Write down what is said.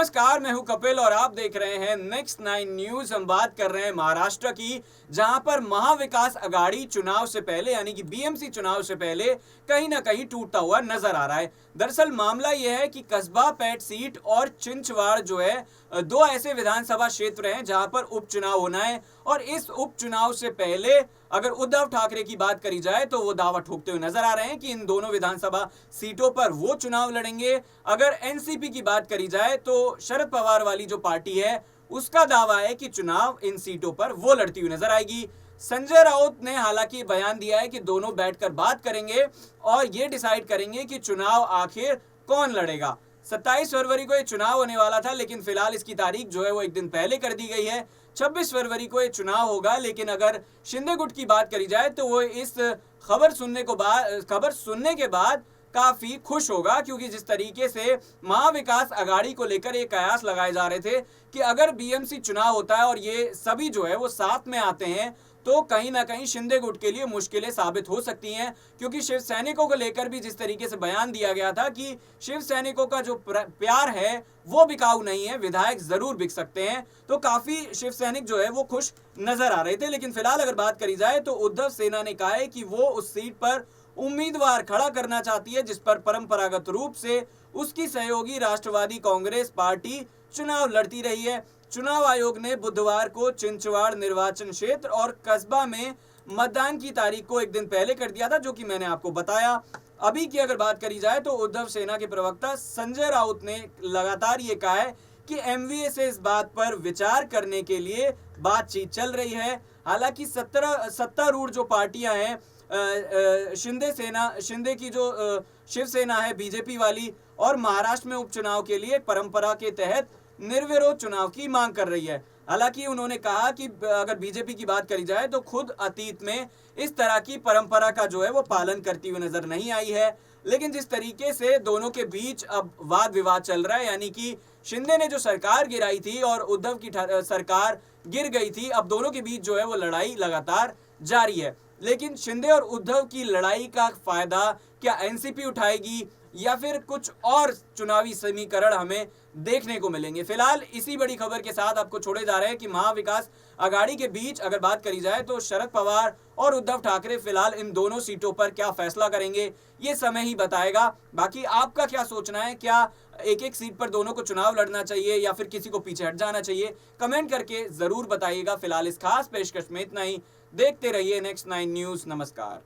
नमस्कार, मैं हूं कपिल और आप देख रहे हैं नेक्स्ट 9 न्यूज। हम बात कर रहे हैं महाराष्ट्र की, जहां पर महाविकास अघाड़ी चुनाव से पहले यानी कि बीएमसी चुनाव से पहले कहीं ना कहीं टूटता हुआ नजर आ रहा है। दरअसल मामला यह है कि कस्बा पेट सीट और चिंचवाड़ जो है, दो ऐसे विधानसभा क्षेत्र हैं जहां पर उपचुनाव होना है। और इस उपचुनाव से पहले अगर उद्धव ठाकरे की बात करी जाए तो वो दावा ठोकते हुए नजर आ रहे हैं कि इन दोनों विधानसभा सीटों पर वो चुनाव लड़ेंगे। अगर एनसीपी की बात करी जाए तो शरद पवार वाली जो पार्टी है उसका दावा है कि चुनाव इन सीटों पर वो लड़ती हुई नजर आएगी। संजय राउत ने हालांकि बयान दिया है कि दोनों बैठकर बात करेंगे और ये डिसाइड करेंगे कि चुनाव आखिर कौन लड़ेगा। 27 फरवरी को ये चुनाव होने वाला था, लेकिन फिलहाल इसकी तारीख जो है वो एक दिन पहले कर दी गई है। 26 फरवरी को ये चुनाव होगा। लेकिन अगर शिंदे गुट की बात करी जाए तो वो इस खबर सुनने के बाद काफी खुश होगा, क्योंकि जिस तरीके से महाविकास अघाड़ी को लेकर ये कयास लगाए जा रहे थे कि अगर बीएमसी चुनाव होता है और ये सभी जो है वो साथ में आते हैं तो कहीं ना कहीं शिंदे गुट के लिए मुश्किलें साबित हो सकती हैं। क्योंकि शिव सैनिकों को लेकर भी जिस तरीके से बयान दिया गया था कि शिव सैनिकों का जो प्यार है वो बिकाऊ नहीं है, विधायक जरूर बिक सकते हैं, तो काफी शिव सैनिक जो है वो खुश नजर आ रहे थे। लेकिन फिलहाल अगर बात करी जाए तो उद्धव सेना ने कहा है कि वो उस सीट पर उम्मीदवार खड़ा करना चाहती है जिस पर परंपरागत रूप से उसकी सहयोगी राष्ट्रवादी कांग्रेस पार्टी चुनाव लड़ती रही है। चुनाव आयोग ने बुधवार को चिंचवाड़ निर्वाचन क्षेत्र और कस्बा में मतदान की तारीख को एक दिन पहले कर दिया था, जो कि मैंने आपको बताया। अभी की अगर बात करी जाए तो उद्धव सेना के प्रवक्ता संजय राउत ने लगातार ये कहा है कि एमवीए से इस बात पर विचार करने के लिए बातचीत चल रही है। हालांकि सत्तारूढ़ जो पार्टियां हैं, शिंदे की जो शिवसेना है बीजेपी वाली, और महाराष्ट्र में उपचुनाव के लिए परंपरा के तहत निर्विरोध चुनाव की मांग कर रही है। हालांकि उन्होंने कहा कि अगर बीजेपी की बात करी जाए तो खुद अतीत में इस तरह की परंपरा का जो है वो पालन करती हुई नजर नहीं आई है। लेकिन जिस तरीके से दोनों के बीच अब वाद विवाद चल रहा है, यानी कि शिंदे ने जो सरकार गिराई थी और उद्धव की सरकार गिर गई थी, अब दोनों के बीच जो है वो लड़ाई लगातार जारी है। लेकिन शिंदे और उद्धव की लड़ाई का फायदा क्या एनसीपी उठाएगी या फिर कुछ और चुनावी समीकरण हमें देखने को मिलेंगे? फिलहाल इसी बड़ी खबर के साथ आपको छोड़े जा रहे हैं कि महाविकास अघाड़ी के बीच अगर बात करी जाए तो शरद पवार और उद्धव ठाकरे फिलहाल इन दोनों सीटों पर क्या फैसला करेंगे ये समय ही बताएगा। बाकी आपका क्या सोचना है? क्या एक एक सीट पर दोनों को चुनाव लड़ना चाहिए या फिर किसी को पीछे हट जाना चाहिए? कमेंट करके जरूर बताइएगा। फिलहाल इस खास पेशकश में इतना ही। देखते रहिए नेक्स्ट 9 न्यूज। नमस्कार।